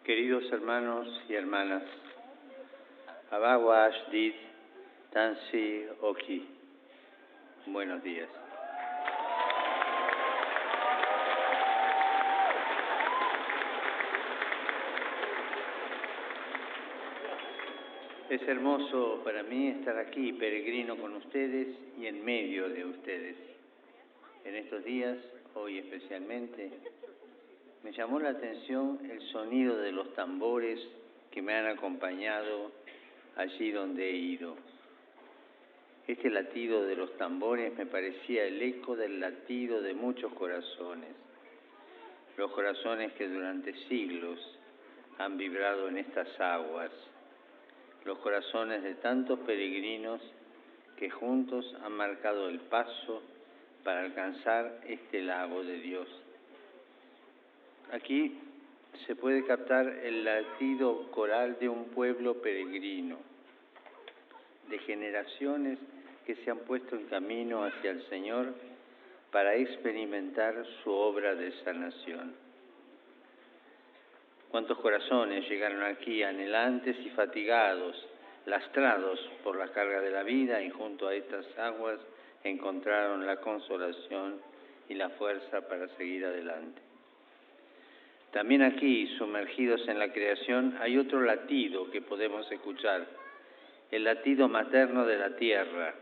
Queridos hermanos y hermanas, Abawash Dit Tansi Oki, buenos días. Es hermoso para mí estar aquí, peregrino con ustedes y en medio de ustedes. En estos días, hoy especialmente, me llamó la atención el sonido de los tambores que me han acompañado allí donde he ido. Este latido de los tambores me parecía el eco del latido de muchos corazones, los corazones que durante siglos han vibrado en estas aguas, los corazones de tantos peregrinos que juntos han marcado el paso para alcanzar este lago de Dios. Aquí se puede captar el latido coral de un pueblo peregrino, de generaciones que se han puesto en camino hacia el Señor para experimentar su obra de sanación. ¿Cuántos corazones llegaron aquí anhelantes y fatigados, lastrados por la carga de la vida, y junto a estas aguas encontraron la consolación y la fuerza para seguir adelante? También aquí, sumergidos en la creación, hay otro latido que podemos escuchar, el latido materno de la tierra.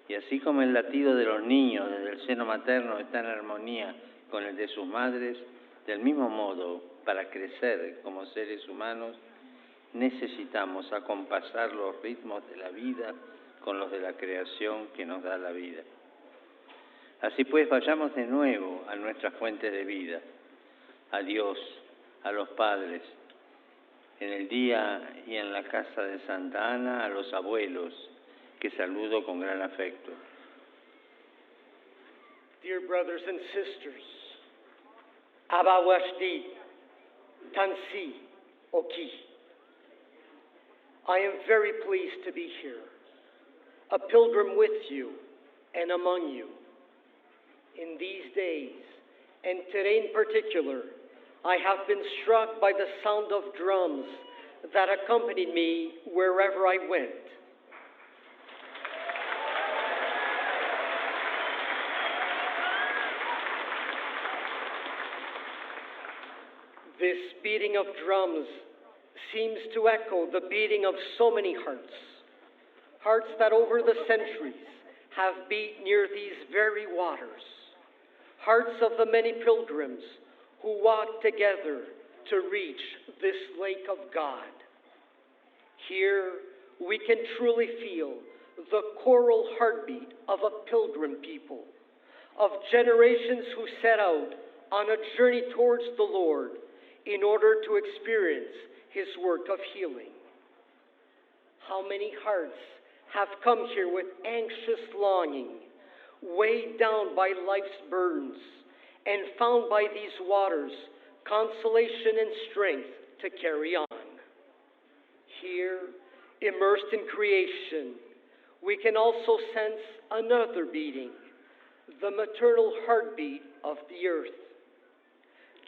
Y así como el latido de los niños desde el seno materno está en armonía con el de sus madres, del mismo modo, para crecer como seres humanos, necesitamos acompasar los ritmos de la vida con los de la creación que nos da la vida. Así pues, vayamos de nuevo a nuestra fuente de vida, a Dios, a los padres, en el día y en la casa de Santa Ana, a los abuelos, que saludo con gran afecto. Dear brothers and sisters, Abawashdi, Tansi, Oki. I am very pleased to be here, a pilgrim with you and among you. In these days, and today in particular, I have been struck by the sound of drums that accompanied me wherever I went. This beating of drums seems to echo the beating of so many hearts, hearts that over the centuries have beat near these very waters, hearts of the many pilgrims who walk together to reach this lake of God. Here we can truly feel the choral heartbeat of a pilgrim people, of generations who set out on a journey towards the Lord in order to experience His work of healing. How many hearts have come here with anxious longing, weighed down by life's burdens, and found by these waters consolation and strength to carry on. Here, immersed in creation, we can also sense another beating, the maternal heartbeat of the earth.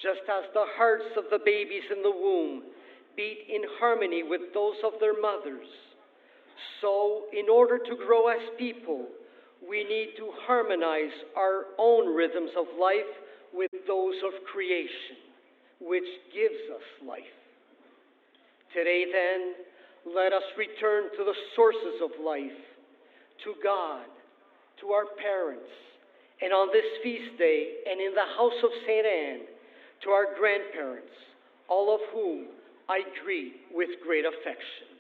Just as the hearts of the babies in the womb beat in harmony with those of their mothers, so in order to grow as people, we need to harmonize our own rhythms of life with those of creation, which gives us life. Today, then, let us return to the sources of life, to God, to our parents, and on this feast day, and in the house of St. Anne, to our grandparents, all of whom I greet with great affection.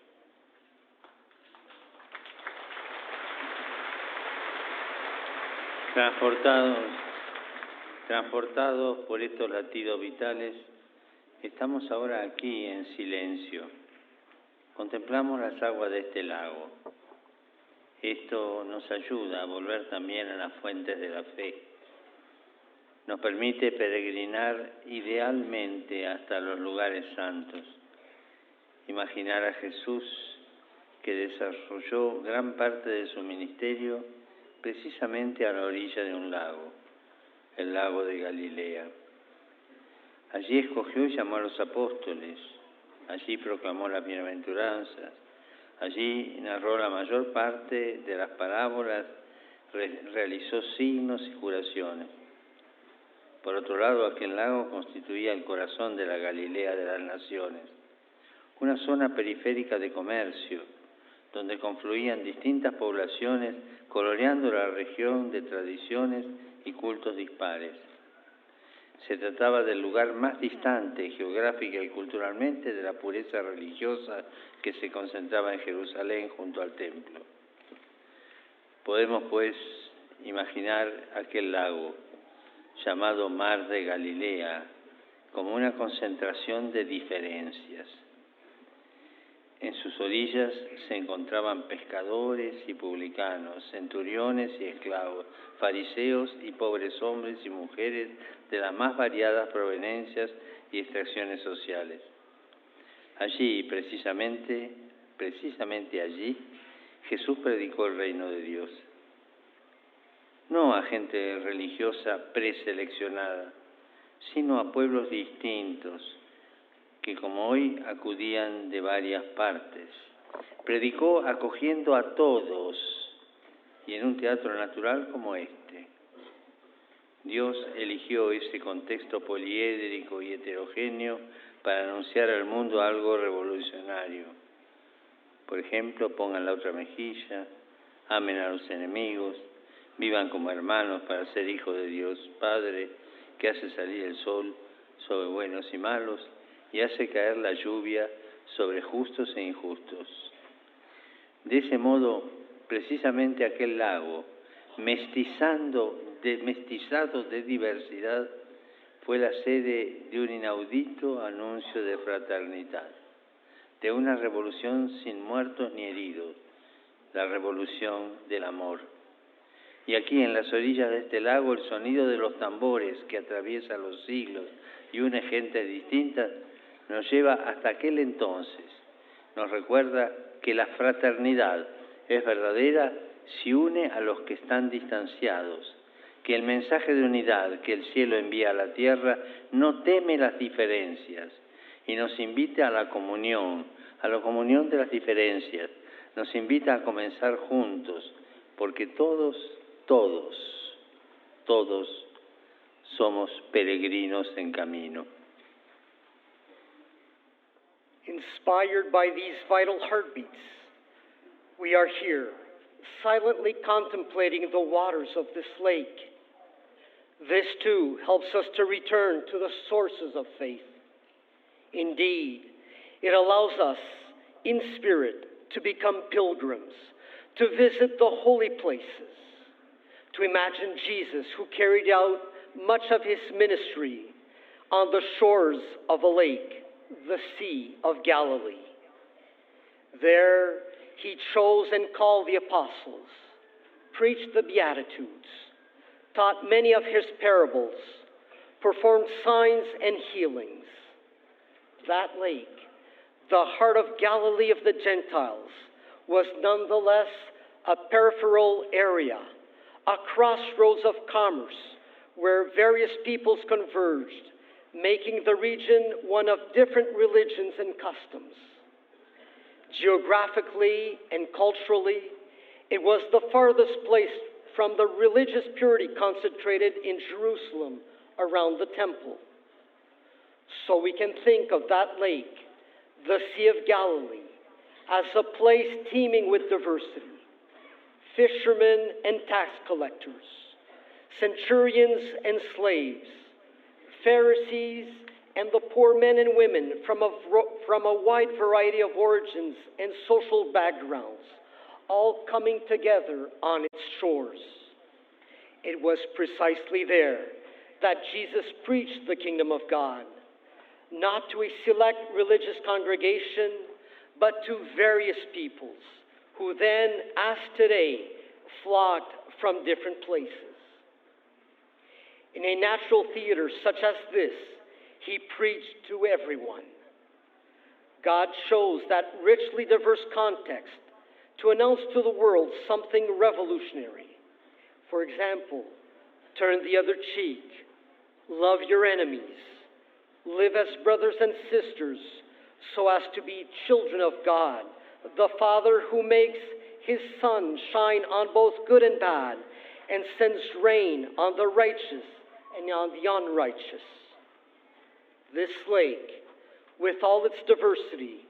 Transportados por estos latidos vitales, estamos ahora aquí en silencio. Contemplamos las aguas de este lago. Esto nos ayuda a volver también a las fuentes de la fe. Nos permite peregrinar idealmente hasta los lugares santos. Imaginar a Jesús, que desarrolló gran parte de su ministerio precisamente a la orilla de un lago, el lago de Galilea. Allí escogió y llamó a los apóstoles, Allí proclamó las bienaventuranzas. Allí narró la mayor parte de las parábolas, realizó signos y curaciones. Por otro lado, aquel lago constituía el corazón de la Galilea de las naciones, una zona periférica de comercio, donde confluían distintas poblaciones, coloreando la región de tradiciones y cultos dispares. Se trataba del lugar más distante geográfica y culturalmente de la pureza religiosa que se concentraba en Jerusalén junto al templo. Podemos, pues, imaginar aquel lago, llamado Mar de Galilea, como una concentración de diferencias. En sus orillas se encontraban pescadores y publicanos, centuriones y esclavos, fariseos y pobres hombres y mujeres de las más variadas provenencias y extracciones sociales. Allí, precisamente allí, Jesús predicó el reino de Dios. No a gente religiosa preseleccionada, sino a pueblos distintos, que como hoy acudían de varias partes. Predicó acogiendo a todos y en un teatro natural como este. Dios eligió ese contexto poliédrico y heterogéneo para anunciar al mundo algo revolucionario. Por ejemplo, pongan la otra mejilla, amen a los enemigos, vivan como hermanos para ser hijos de Dios Padre, que hace salir el sol sobre buenos y malos, y hace caer la lluvia sobre justos e injustos. De ese modo, precisamente aquel lago, mestizado de diversidad, fue la sede de un inaudito anuncio de fraternidad, de una revolución sin muertos ni heridos, la revolución del amor. Y aquí, en las orillas de este lago, el sonido de los tambores que atraviesa los siglos y une gentes distintas, nos lleva hasta aquel entonces. Nos recuerda que la fraternidad es verdadera si une a los que están distanciados, que el mensaje de unidad que el cielo envía a la tierra no teme las diferencias y nos invita a la comunión de las diferencias, nos invita a comenzar juntos, porque todos somos peregrinos en camino. Inspired by these vital heartbeats, we are here, silently contemplating the waters of this lake. This, too, helps us to return to the sources of faith. Indeed, it allows us, in spirit, to become pilgrims, to visit the holy places, to imagine Jesus, who carried out much of his ministry on the shores of a lake, the Sea of Galilee. There he chose and called the apostles, preached the Beatitudes, taught many of his parables, performed signs and healings. That lake, the heart of Galilee of the Gentiles, was nonetheless a peripheral area, a crossroads of commerce where various peoples converged, making the region one of different religions and customs. Geographically and culturally, it was the farthest place from the religious purity concentrated in Jerusalem around the temple. So we can think of that lake, the Sea of Galilee, as a place teeming with diversity. Fishermen and tax collectors, centurions and slaves, Pharisees and the poor men and women from a wide variety of origins and social backgrounds, all coming together on its shores. It was precisely there that Jesus preached the kingdom of God, not to a select religious congregation, but to various peoples, who then, as today, flocked from different places. In a natural theater such as this, he preached to everyone. God chose that richly diverse context to announce to the world something revolutionary. For example, turn the other cheek, love your enemies, live as brothers and sisters, so as to be children of God, the Father who makes his sun shine on both good and bad, and sends rain on the righteous and on the unrighteous. This lake, with all its diversity,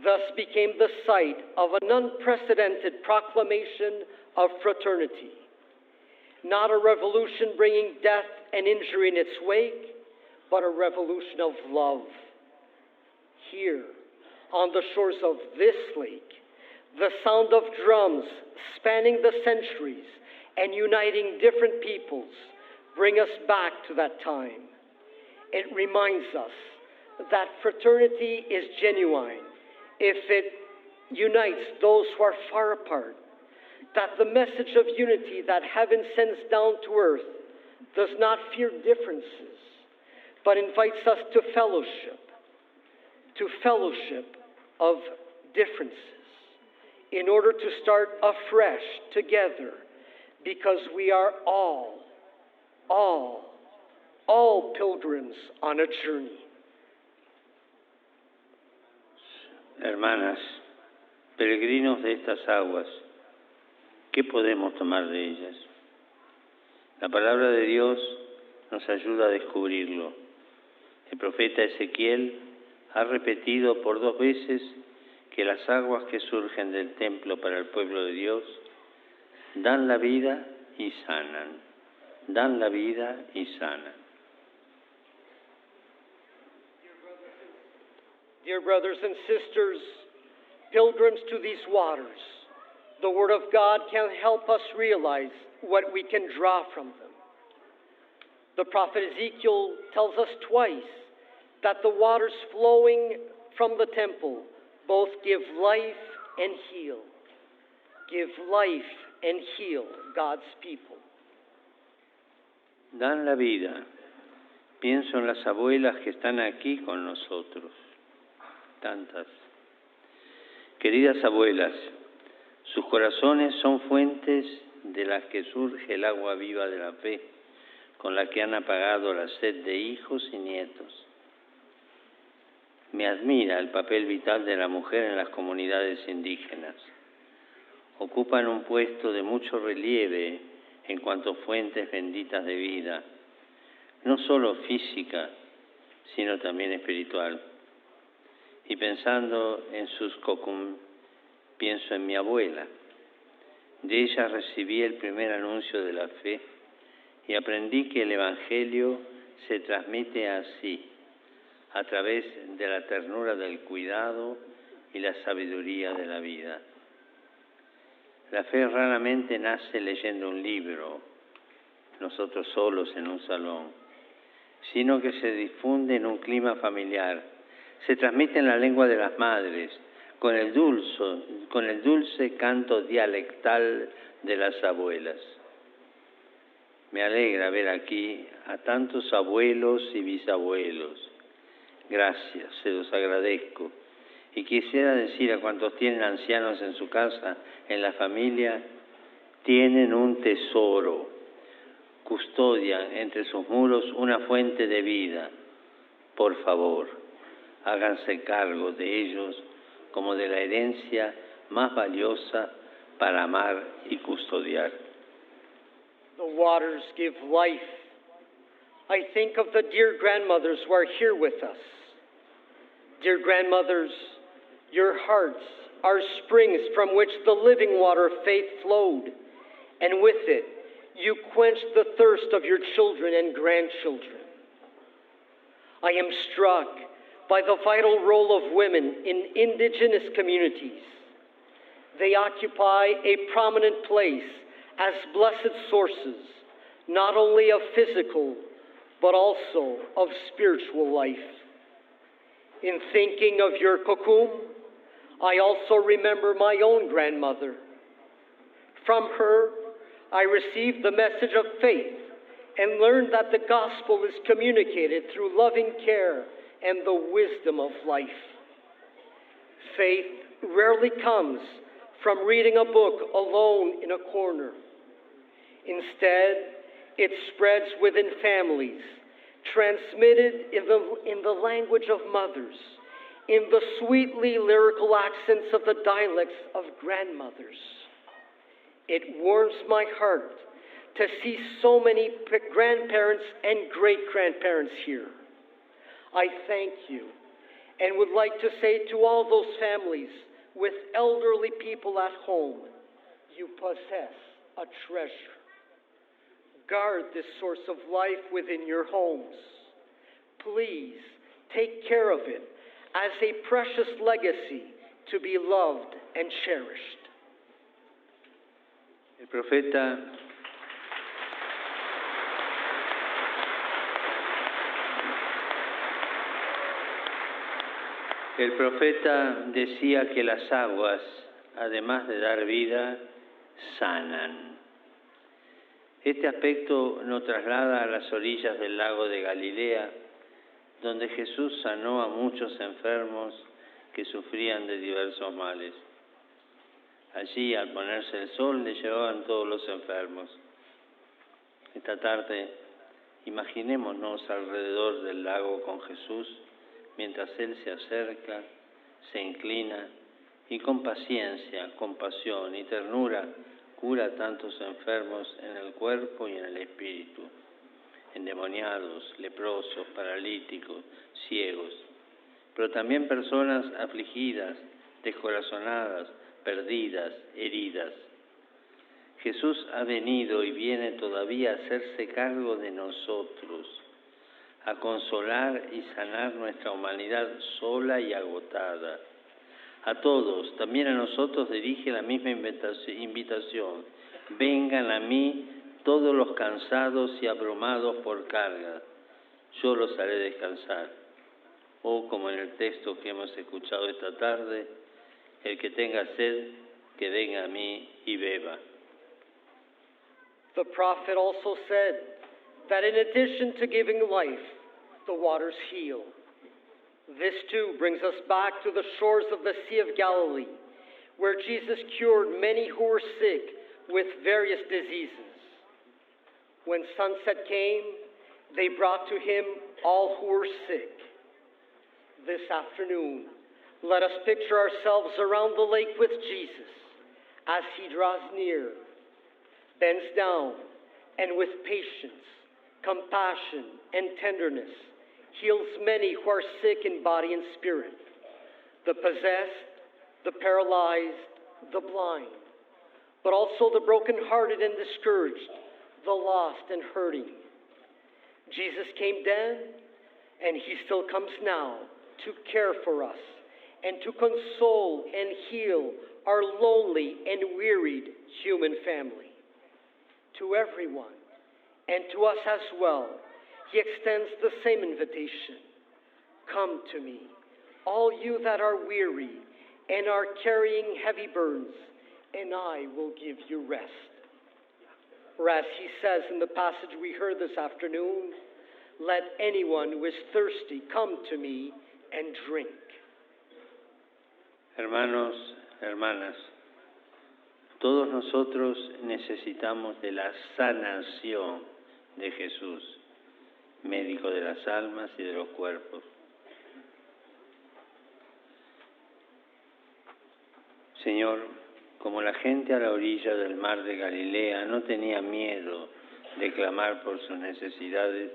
thus became the site of an unprecedented proclamation of fraternity. Not a revolution bringing death and injury in its wake, but a revolution of love. Here, on the shores of this lake, the sound of drums spanning the centuries and uniting different peoples bring us back to that time. It reminds us that fraternity is genuine if it unites those who are far apart, that the message of unity that heaven sends down to earth does not fear differences, but invites us to fellowship of differences, in order to start afresh together, because we are all pilgrims on a journey. Hermanas, peregrinos de estas aguas, ¿qué podemos tomar de ellas? La palabra de Dios nos ayuda a descubrirlo. El profeta Ezequiel ha repetido por 2 veces que las aguas que surgen del templo para el pueblo de Dios dan la vida y sanan, dan la vida y sanan. Dear brothers and sisters, pilgrims to these waters, the Word of God can help us realize what we can draw from them. The prophet Ezekiel tells us twice that the waters flowing from the temple both give life and heal. Give life and heal God's people. Dan la vida. Pienso en las abuelas que están aquí con nosotros. Tantas. Queridas abuelas, sus corazones son fuentes de las que surge el agua viva de la fe, con la que han apagado la sed de hijos y nietos. Me admira el papel vital de la mujer en las comunidades indígenas. Ocupan un puesto de mucho relieve en cuanto a fuentes benditas de vida, no solo física, sino también espiritual. Y pensando en sus cocum, pienso en mi abuela. De ella recibí el primer anuncio de la fe y aprendí que el Evangelio se transmite así, a través de la ternura del cuidado y la sabiduría de la vida. La fe raramente nace leyendo un libro, nosotros solos en un salón, sino que se difunde en un clima familiar, se transmite en la lengua de las madres, con el dulce canto dialectal de las abuelas. Me alegra ver aquí a tantos abuelos y bisabuelos. Gracias, se los agradezco. Y quisiera decir a cuantos tienen ancianos en su casa, en la familia, tienen un tesoro. Custodian entre sus muros una fuente de vida. Por favor, háganse cargo de ellos como de la herencia más valiosa para amar y custodiar. The waters give life. I think of the dear grandmothers who are here with us. Dear grandmothers, your hearts are springs from which the living water of faith flowed, and with it you quenched the thirst of your children and grandchildren. I am struck by the vital role of women in indigenous communities. They occupy a prominent place as blessed sources, not only of physical, but also of spiritual life. In thinking of your kokum, I also remember my own grandmother. From her, I received the message of faith and learned that the gospel is communicated through loving care and the wisdom of life. Faith rarely comes from reading a book alone in a corner. Instead, it spreads within families, transmitted in the language of mothers, in the sweetly lyrical accents of the dialects of grandmothers. It warms my heart to see so many grandparents and great-grandparents here. I thank you and would like to say to all those families with elderly people at home, you possess a treasure. Guard this source of life within your homes. Please take care of it as a precious legacy to be loved and cherished. El profeta decía que las aguas, además de dar vida, sanan. Este aspecto nos traslada a las orillas del lago de Galilea, donde Jesús sanó a muchos enfermos que sufrían de diversos males. Allí, al ponerse el sol, le llevaban todos los enfermos. Esta tarde, imaginémonos alrededor del lago con Jesús, mientras Él se acerca, se inclina y con paciencia, compasión y ternura cura a tantos enfermos en el cuerpo y en el espíritu, endemoniados, leprosos, paralíticos, ciegos, pero también personas afligidas, descorazonadas, perdidas, heridas. Jesús ha venido y viene todavía a hacerse cargo de nosotros, a consolar y sanar nuestra humanidad sola y agotada. A todos, también a nosotros, dirige la misma invitación. Vengan a mí todos los cansados y abrumados por carga, yo los haré descansar. O, como en el texto que hemos escuchado esta tarde, el que tenga sed, que venga a mí y beba. The prophet also said that in addition to giving life, the waters heal. This too brings us back to the shores of the Sea of Galilee, where Jesus cured many who were sick with various diseases. When sunset came, they brought to him all who were sick. This afternoon, let us picture ourselves around the lake with Jesus as he draws near, bends down, and with patience, compassion, and tenderness, heals many who are sick in body and spirit, the possessed, the paralyzed, the blind, but also the brokenhearted and discouraged, the lost and hurting. Jesus came then, and he still comes now to care for us and to console and heal our lonely and wearied human family. To everyone, and to us as well, he extends the same invitation. Come to me, all you that are weary and are carrying heavy burdens, and I will give you rest. Or as he says in the passage we heard this afternoon, let anyone who is thirsty come to me and drink. Hermanos, hermanas, todos nosotros necesitamos de la sanación de Jesús, médico de las almas y de los cuerpos. Señor, como la gente a la orilla del mar de Galilea no tenía miedo de clamar por sus necesidades,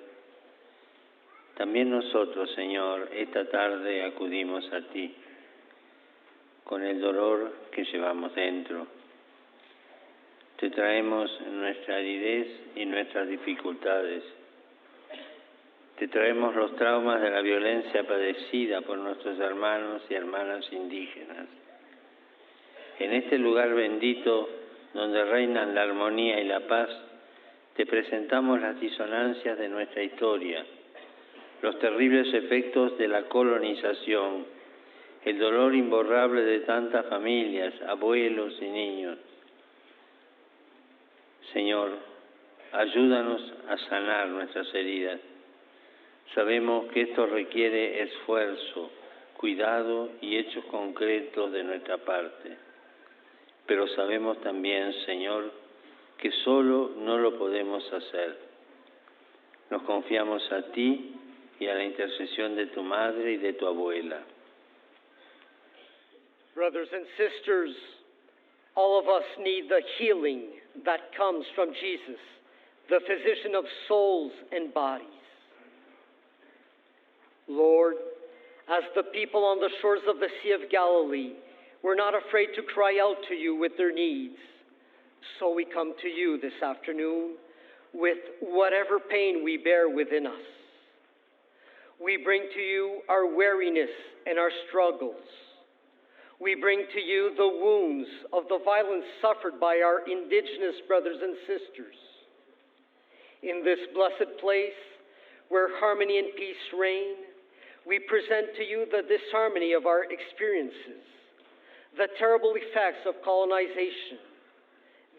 también nosotros, Señor, esta tarde acudimos a ti, con el dolor que llevamos dentro. Te traemos nuestra aridez y nuestras dificultades. Te traemos los traumas de la violencia padecida por nuestros hermanos y hermanas indígenas. En este lugar bendito, donde reinan la armonía y la paz, te presentamos las disonancias de nuestra historia, los terribles efectos de la colonización, el dolor imborrable de tantas familias, abuelos y niños. Señor, ayúdanos a sanar nuestras heridas. Sabemos que esto requiere esfuerzo, cuidado y hechos concretos de nuestra parte. Pero sabemos también, Señor, que solo no lo podemos hacer. Nos confiamos a ti y a la intercesión de tu madre y de tu abuela. Brothers and sisters, all of us need the healing that comes from Jesus, the physician of souls and bodies. Lord, as the people on the shores of the Sea of Galilee were not afraid to cry out to you with their needs, so we come to you this afternoon with whatever pain we bear within us. We bring to you our weariness and our struggles. We bring to you the wounds of the violence suffered by our indigenous brothers and sisters. In this blessed place, where harmony and peace reign, we present to you the disharmony of our experiences, the terrible effects of colonization,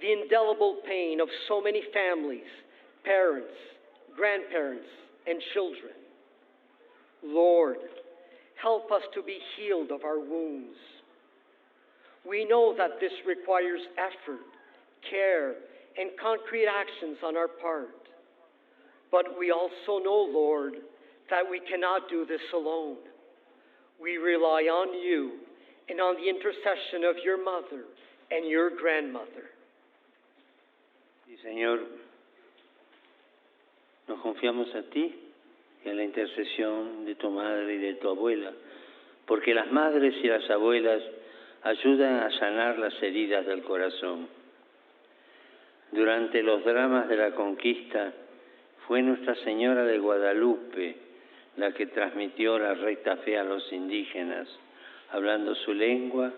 the indelible pain of so many families, parents, grandparents, and children. Lord, help us to be healed of our wounds. We know that this requires effort, care, and concrete actions on our part. But we also know, Lord, that we cannot do this alone. We rely on you and on the intercession of your mother and your grandmother. Sí, Señor, nos confiamos a ti y a la intercesión de tu madre y de tu abuela, porque las madres y las abuelas ayudan a sanar las heridas del corazón. Durante los dramas de la conquista, fue Nuestra Señora de Guadalupe la que transmitió la recta fe a los indígenas, hablando su lengua,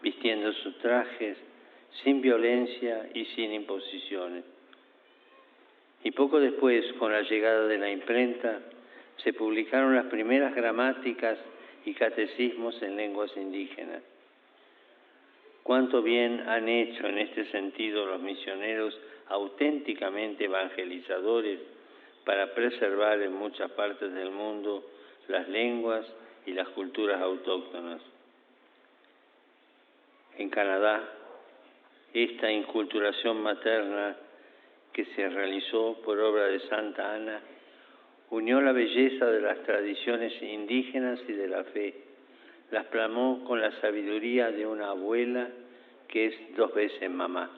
vistiendo sus trajes, sin violencia y sin imposiciones. Y poco después, con la llegada de la imprenta, se publicaron las primeras gramáticas y catecismos en lenguas indígenas. Cuánto bien han hecho en este sentido los misioneros auténticamente evangelizadores para preservar en muchas partes del mundo las lenguas y las culturas autóctonas. En Canadá, esta inculturación materna que se realizó por obra de Santa Ana unió la belleza de las tradiciones indígenas y de la fe, las plasmó con la sabiduría de una abuela que es 2 veces mamá.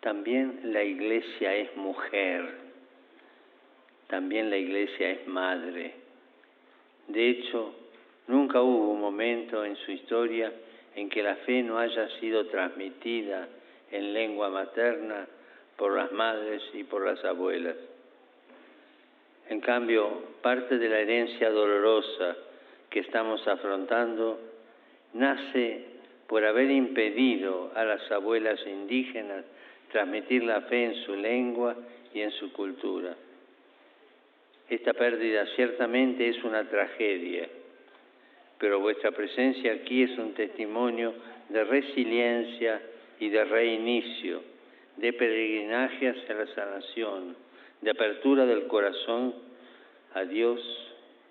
También la Iglesia es mujer, también la Iglesia es madre. De hecho, nunca hubo un momento en su historia en que la fe no haya sido transmitida en lengua materna por las madres y por las abuelas. En cambio, parte de la herencia dolorosa que estamos afrontando nace por haber impedido a las abuelas indígenas transmitir la fe en su lengua y en su cultura. Esta pérdida ciertamente es una tragedia, pero vuestra presencia aquí es un testimonio de resiliencia y de reinicio, de peregrinaje hacia la sanación, de apertura del corazón a Dios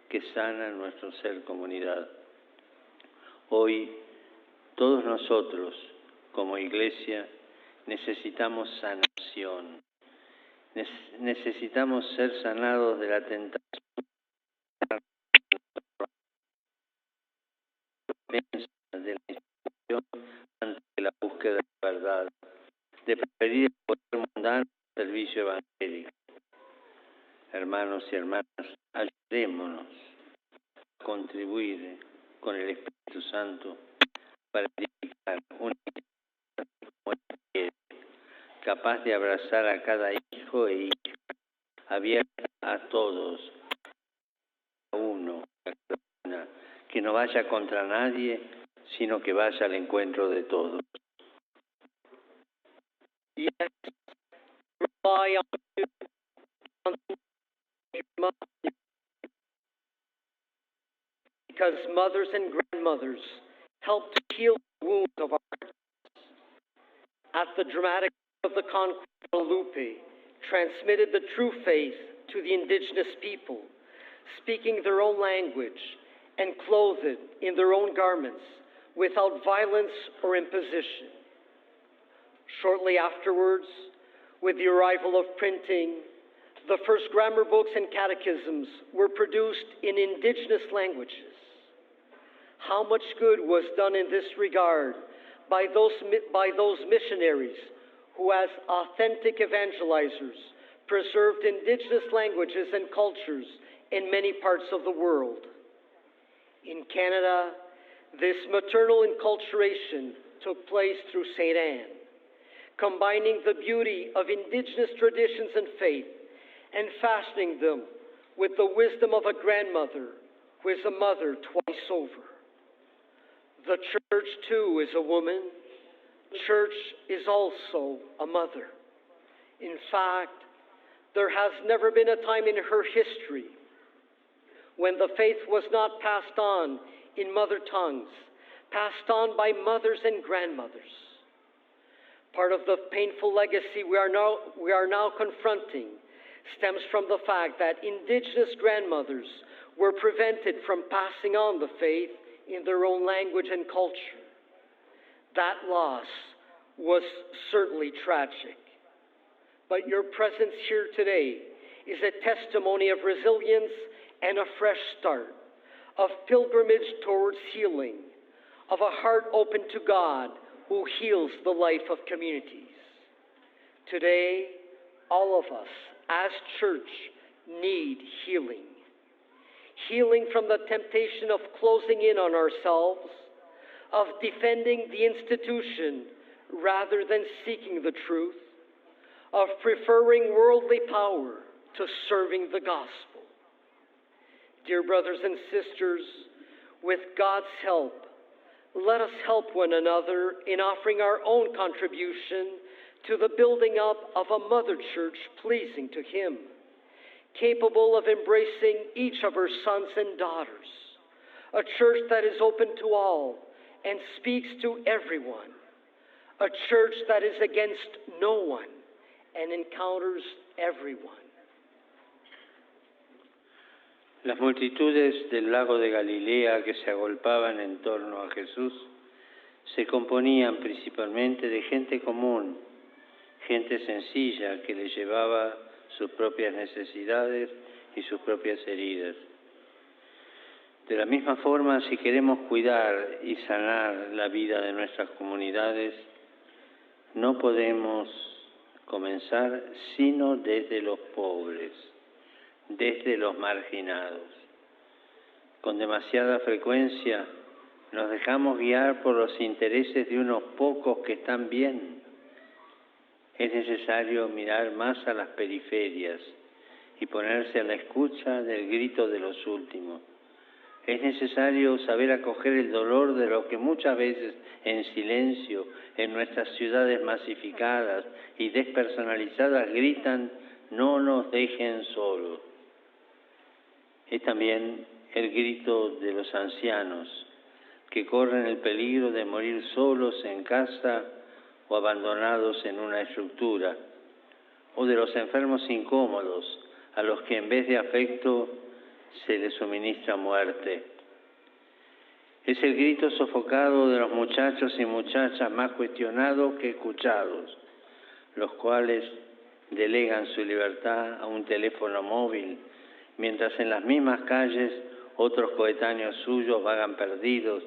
que sana nuestro ser comunidad. Hoy, todos nosotros, como Iglesia, necesitamos sanación. Necesitamos ser sanados de la tentación de la institución ante la búsqueda de la verdad, de preferir el poder mundano al servicio evangélico. Hermanos y hermanas, ayudémonos a contribuir con el Espíritu Santo para edificar una iglesia como Él quiere, capaz de abrazar a cada hijo e hija, abierta a todos, a uno, a cada una, que no vaya contra nadie, sino que vaya al encuentro de todos. Yes, rely on you, because mothers and grandmothers help to heal the wounds of our hearts. At the dramatic of the conquest, Guadalupe transmitted the true faith to the indigenous people, speaking their own language and clothed in their own garments without violence or imposition. Shortly afterwards, with the arrival of printing, the first grammar books and catechisms were produced in indigenous languages. how much good was done in this regard by those missionaries who, as authentic evangelizers, preserved indigenous languages and cultures in many parts of the world. In Canada, this maternal enculturation took place through St. Anne, combining the beauty of indigenous traditions and faith and fashioning them with the wisdom of a grandmother who is a mother twice over. The church, too, is a woman. Church is also a mother. In fact, there has never been a time in her history when the faith was not passed on in mother tongues, passed on by mothers and grandmothers. Part of the painful legacy we are now confronting stems from the fact that indigenous grandmothers were prevented from passing on the faith in their own language and culture. That loss was certainly tragic. But your presence here today is a testimony of resilience and a fresh start, of pilgrimage towards healing, of a heart open to God who heals the life of communities. Today, all of us as church need healing. Healing from the temptation of closing in on ourselves, of defending the institution rather than seeking the truth, of preferring worldly power to serving the gospel. Dear brothers and sisters, with God's help, let us help one another in offering our own contribution to the building up of a mother church pleasing to Him, capable of embracing each of her sons and daughters, a church that is open to all and speaks to everyone, a church that is against no one and encounters everyone. Las multitudes del lago de Galilea que se agolpaban en torno a Jesús se componían principalmente de gente común, gente sencilla que le llevaba sus propias necesidades y sus propias heridas. De la misma forma, si queremos cuidar y sanar la vida de nuestras comunidades, no podemos comenzar sino desde los pobres, desde los marginados. Con demasiada frecuencia nos dejamos guiar por los intereses de unos pocos que están bien. Es necesario mirar más a las periferias y ponerse a la escucha del grito de los últimos. Es necesario saber acoger el dolor de los que muchas veces en silencio, en nuestras ciudades masificadas y despersonalizadas gritan: no nos dejen solos. Es también el grito de los ancianos que corren el peligro de morir solos en casa o abandonados en una estructura, o de los enfermos incómodos a los que en vez de afecto se les suministra muerte. Es el grito sofocado de los muchachos y muchachas más cuestionados que escuchados, los cuales delegan su libertad a un teléfono móvil, mientras en las mismas calles otros coetáneos suyos vagan perdidos,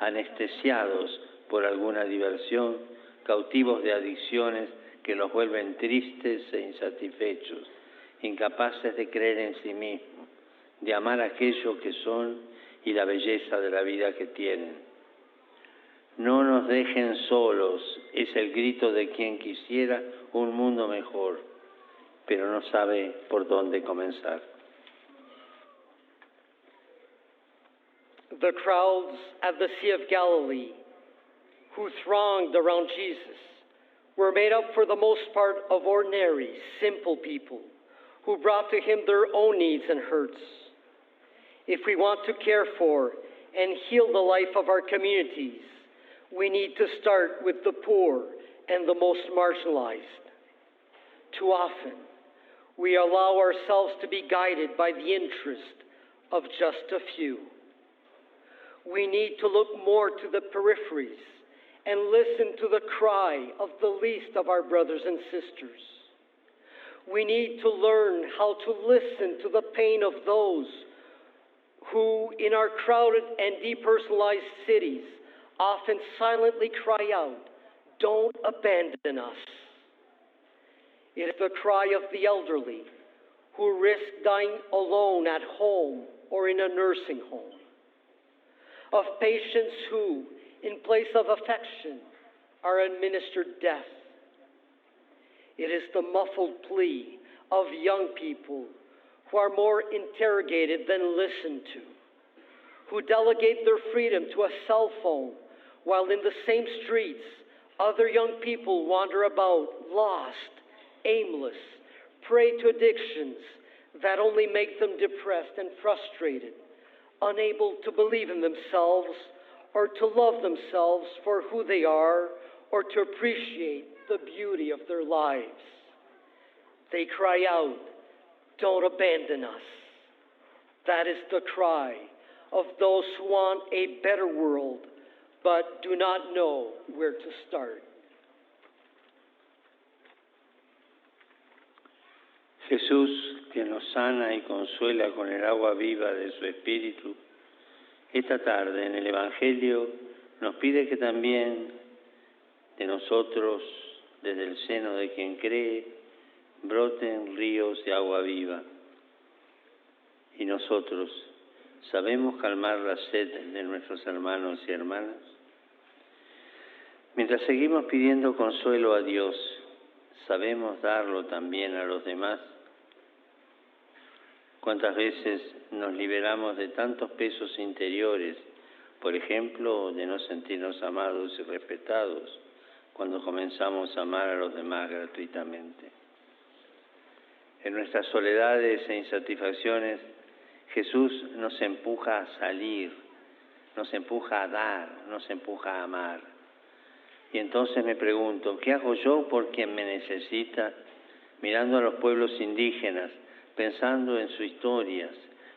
anestesiados por alguna diversión, cautivos de adicciones que los vuelven tristes e insatisfechos, incapaces de creer en sí mismos, de amar aquello que son y la belleza de la vida que tienen. No nos dejen solos, es el grito de quien quisiera un mundo mejor, pero no sabe por dónde comenzar. The crowds at the Sea of Galilee who thronged around Jesus were made up for the most part of ordinary, simple people who brought to Him their own needs and hurts. If we want to care for and heal the life of our communities, we need to start with the poor and the most marginalized. Too often, we allow ourselves to be guided by the interest of just a few. We need to look more to the peripheries and listen to the cry of the least of our brothers and sisters. We need to learn how to listen to the pain of those who in our crowded and depersonalized cities often silently cry out, "Don't abandon us." It is the cry of the elderly who risk dying alone at home or in a nursing home, of patients who, in place of affection, are administered death. It is the muffled plea of young people who are more interrogated than listened to, who delegate their freedom to a cell phone while in the same streets other young people wander about, lost, aimless, prey to addictions that only make them depressed and frustrated, unable to believe in themselves or to love themselves for who they are or to appreciate the beauty of their lives. They cry out, "Don't abandon us." That is the cry of those who want a better world but do not know where to start. Jesús, que nos sana y consuela con el agua viva de su Espíritu, esta tarde en el Evangelio nos pide que también de nosotros, desde el seno de quien cree, broten ríos de agua viva. Y nosotros, ¿sabemos calmar la sed de nuestros hermanos y hermanas? Mientras seguimos pidiendo consuelo a Dios, ¿sabemos darlo también a los demás? ¿Cuántas veces nos liberamos de tantos pesos interiores, por ejemplo, de no sentirnos amados y respetados, cuando comenzamos a amar a los demás gratuitamente? En nuestras soledades e insatisfacciones, Jesús nos empuja a salir, nos empuja a dar, nos empuja a amar. Y entonces me pregunto, ¿qué hago yo por quien me necesita? Mirando a los pueblos indígenas, pensando en sus historias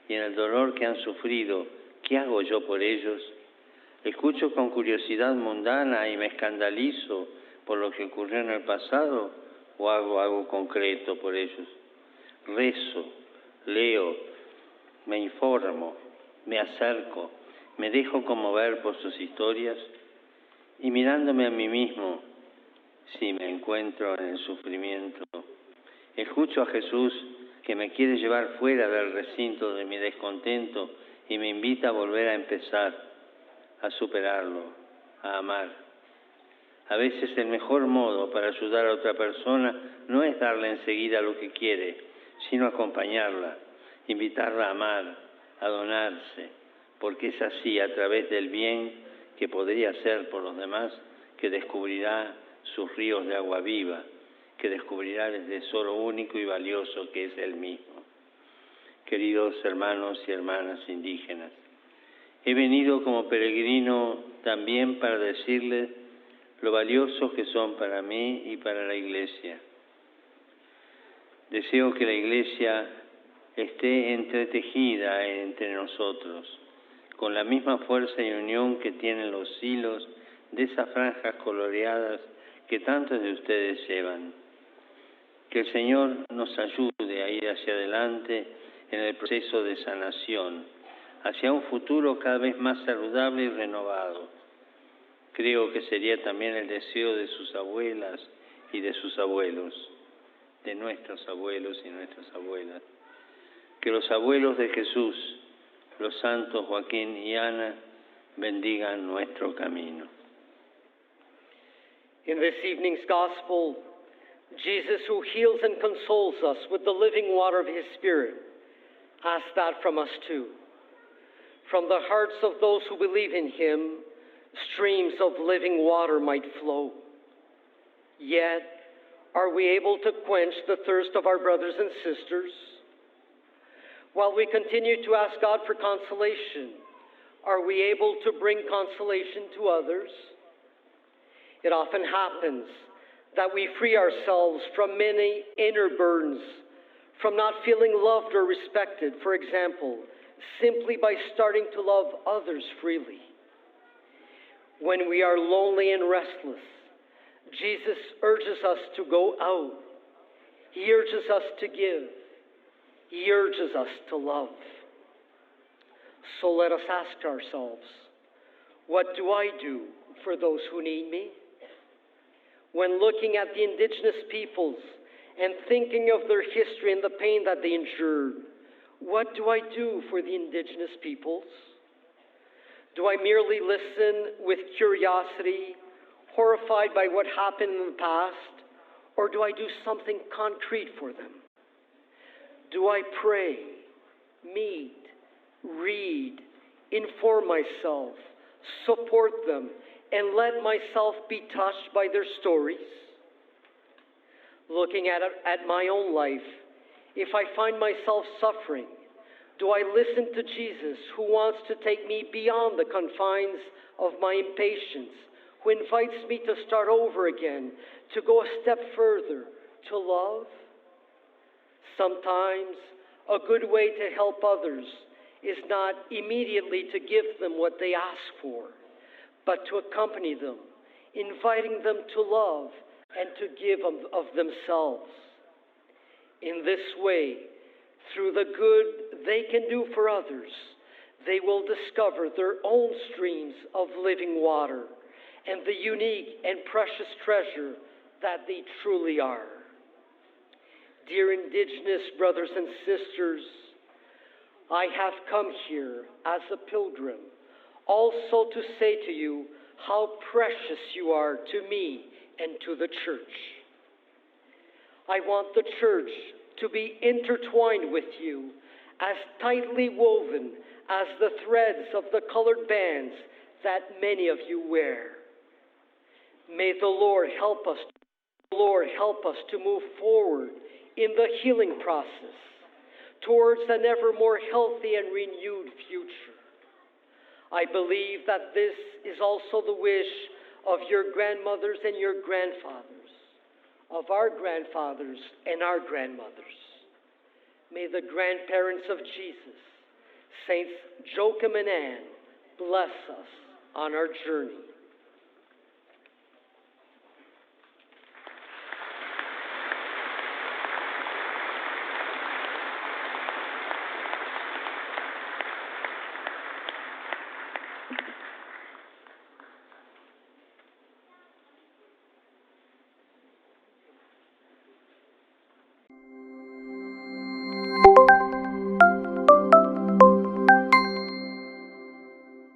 y en el dolor que han sufrido, ¿qué hago yo por ellos? ¿Escucho con curiosidad mundana y me escandalizo por lo que ocurrió en el pasado o hago algo concreto por ellos? Rezo, leo, me informo, me acerco, me dejo conmover por sus historias y mirándome a mí mismo, si me encuentro en el sufrimiento, escucho a Jesús que me quiere llevar fuera del recinto de mi descontento y me invita a volver a empezar, a superarlo, a amar. A veces el mejor modo para ayudar a otra persona no es darle enseguida lo que quiere, sino acompañarla, invitarla a amar, a donarse, porque es así, a través del bien que podría hacer por los demás, que descubrirá sus ríos de agua viva, que descubrirá el tesoro único y valioso que es Él mismo. Queridos hermanos y hermanas indígenas, he venido como peregrino también para decirles lo valiosos que son para mí y para la Iglesia. Deseo que la Iglesia esté entretejida entre nosotros, con la misma fuerza y unión que tienen los hilos de esas franjas coloreadas que tantos de ustedes llevan. Que el Señor nos ayude a ir hacia adelante en el proceso de sanación, hacia un futuro cada vez más saludable y renovado. Creo que sería también el deseo de sus abuelas y de sus abuelos, de nuestros abuelos y nuestras abuelas. Que los abuelos de Jesús, los santos Joaquín y Ana, bendigan nuestro camino. In this evening's Gospel, Jesus, who heals and consoles us with the living water of His Spirit, asks that from us too. From the hearts of those who believe in Him, streams of living water might flow. Yet, are we able to quench the thirst of our brothers and sisters? While we continue to ask God for consolation, are we able to bring consolation to others? It often happens that we free ourselves from many inner burdens, from not feeling loved or respected, for example, simply by starting to love others freely. When we are lonely and restless, Jesus urges us to go out. He urges us to give. He urges us to love. So let us ask ourselves, what do I do for those who need me? When looking at the indigenous peoples and thinking of their history and the pain that they endured, what do I do for the indigenous peoples? Do I merely listen with curiosity, horrified by what happened in the past, or do I do something concrete for them? Do I pray, meet, read, inform myself, support them, and let myself be touched by their stories? Looking at my own life, if I find myself suffering, do I listen to Jesus, who wants to take me beyond the confines of my impatience, who invites me to start over again, to go a step further, to love? Sometimes a good way to help others is not immediately to give them what they ask for, but to accompany them, inviting them to love and to give of themselves. In this way, through the good they can do for others, they will discover their own streams of living water and the unique and precious treasure that they truly are. Dear Indigenous brothers and sisters, I have come here as a pilgrim, also to say to you how precious you are to me and to the Church. I want the Church to be intertwined with you, as tightly woven as the threads of the colored bands that many of you wear. May the Lord help us to move forward in the healing process towards an ever more healthy and renewed future. I believe that this is also the wish of your grandmothers and your grandfathers, of our grandfathers and our grandmothers. May the grandparents of Jesus, Saints Joachim and Anne, bless us on our journey.